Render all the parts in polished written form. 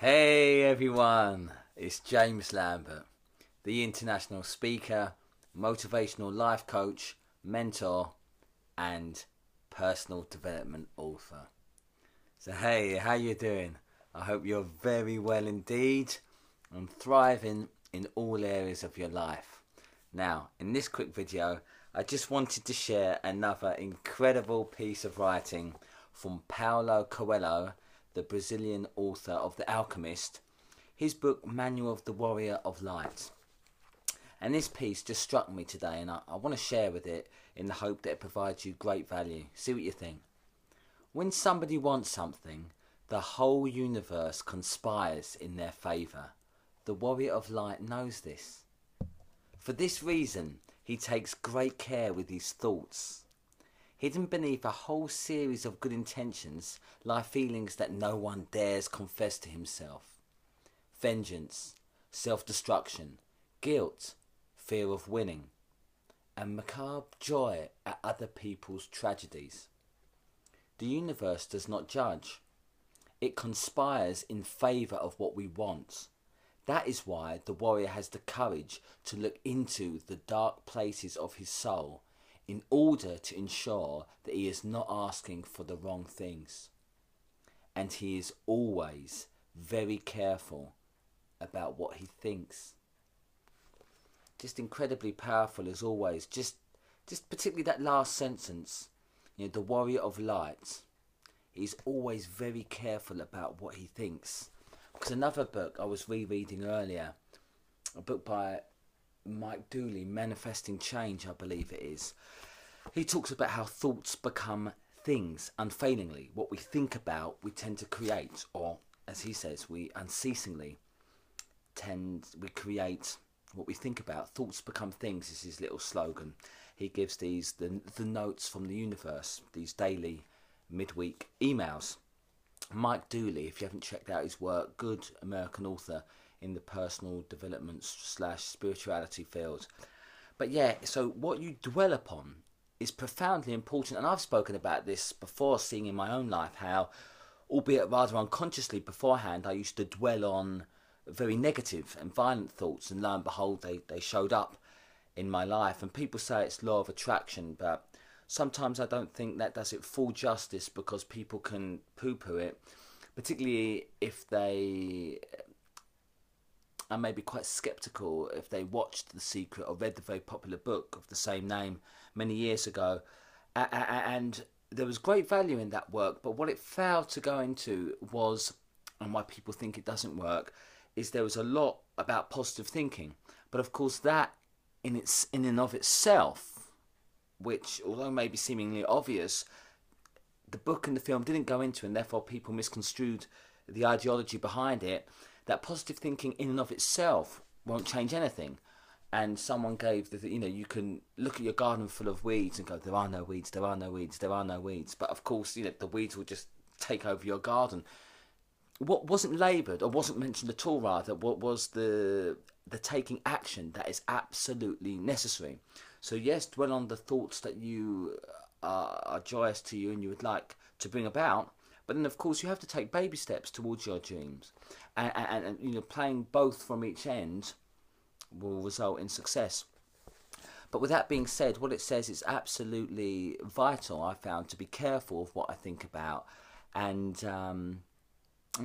Hey everyone, it's James Lambert, the international speaker, motivational life coach, mentor, and personal development author. So hey, how you doing? I hope you're very well indeed and thriving in all areas of your life. Now, in this quick video, I just wanted to share another incredible piece of writing from Paulo Coelho, the Brazilian author of The Alchemist, his book Manual of the Warrior of Light. And this piece just struck me today, and I want to share with it in the hope that it provides you great value. See what you think. When somebody wants something, the whole universe conspires in their favour. The Warrior of Light knows this. For this reason, he takes great care with his thoughts. Hidden beneath a whole series of good intentions lie feelings that no one dares confess to himself. Vengeance, self-destruction, guilt, fear of winning, and macabre joy at other people's tragedies. The universe does not judge. It conspires in favour of what we want. That is why the warrior has the courage to look into the dark places of his soul in order to ensure that he is not asking for the wrong things. And he is always very careful about what he thinks. Just incredibly powerful as always. Just particularly that last sentence, the warrior of light. He's always very careful about what he thinks. Because another book I was rereading earlier, a book by Mike Dooley, Manifesting Change, I believe it is. He talks about how thoughts become things unfailingly. What we think about, we tend to create, or as he says, we unceasingly we create what we think about. Thoughts become things is his little slogan. He gives these the notes from the universe, these daily midweek emails. Mike Dooley, if you haven't checked out his work, good American author in the personal development / spirituality field. But yeah, so what you dwell upon is profoundly important, and I've spoken about this before, seeing in my own life how, albeit rather unconsciously beforehand, I used to dwell on very negative and violent thoughts, and lo and behold they showed up in my life. And people say it's law of attraction, but sometimes I don't think that does it full justice, because people can poo-poo it, particularly if they are maybe quite sceptical if they watched The Secret or read the very popular book of the same name many years ago. And there was great value in that work, but what it failed to go into was, and why people think it doesn't work, is there was a lot about positive thinking. But of course that in and of itself, which although maybe seemingly obvious, the book and the film didn't go into, and therefore people misconstrued the ideology behind it, that positive thinking in and of itself won't change anything. And someone gave you can look at your garden full of weeds and go, there are no weeds, there are no weeds, there are no weeds. But of course, the weeds will just take over your garden. What wasn't laboured, or wasn't mentioned at all rather, what was the taking action that is absolutely necessary. So yes, dwell on the thoughts that you are joyous to you and you would like to bring about, but then of course you have to take baby steps towards your dreams, and playing both from each end will result in success. But with that being said, what it says is absolutely vital, I found, to be careful of what I think about, and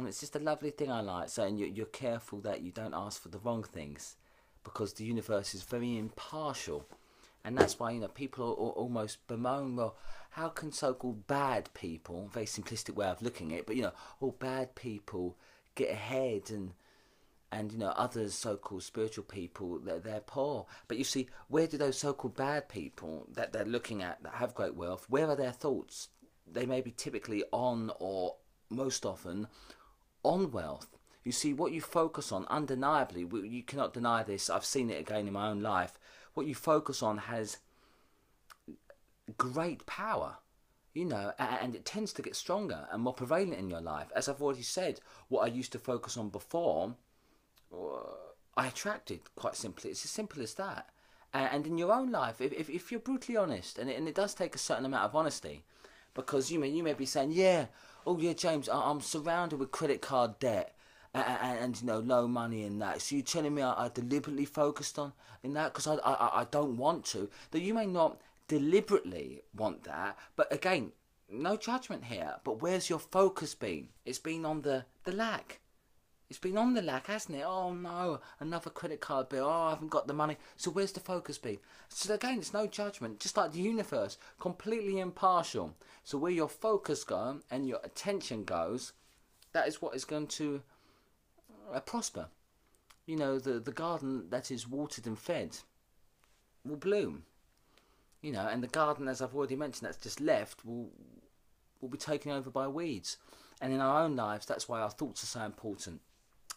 it's just a lovely thing I like, saying you're careful that you don't ask for the wrong things, because the universe is very impartial. And that's why people almost bemoan, well, how can so-called bad people, very simplistic way of looking at it, but all bad people get ahead, and others, so-called spiritual people, they're poor. But you see, where do those so-called bad people that they're looking at that have great wealth, where are their thoughts? They may be typically on, or most often on, wealth. You see, what you focus on, undeniably, you cannot deny this, I've seen it again in my own life, what you focus on has great power, and it tends to get stronger and more prevalent in your life. As I've already said, what I used to focus on before, I attracted, quite simply. It's as simple as that. And in your own life, if you're brutally honest, and it does take a certain amount of honesty, because you may be saying, yeah, oh yeah, James, I'm surrounded with credit card debt, and low money in that. So you're telling me I deliberately focused on in that because I don't want to. That you may not deliberately want that, but again, no judgment here. But where's your focus been? It's been on the lack. It's been on the lack, hasn't it? Oh no, another credit card bill. Oh, I haven't got the money. So where's the focus been? So again, it's no judgment. Just like the universe, completely impartial. So where your focus goes and your attention goes, that is what is going to prosper. The garden that is watered and fed will bloom. And the garden, as I've already mentioned, that's just left will be taken over by weeds. And in our own lives, that's why our thoughts are so important.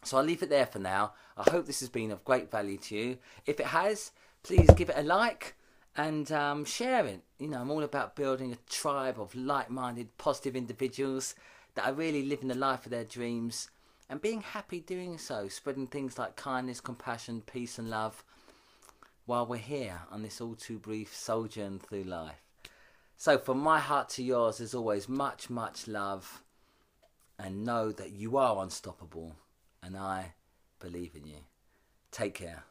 So I'll leave it there for now. I hope this has been of great value to you. If it has, please give it a like and share it. I'm all about building a tribe of like-minded, positive individuals that are really living the life of their dreams and being happy doing so, spreading things like kindness, compassion, peace and love while we're here on this all too brief sojourn through life. So from my heart to yours, as always, much, much love, and know that you are unstoppable, and I believe in you. Take care.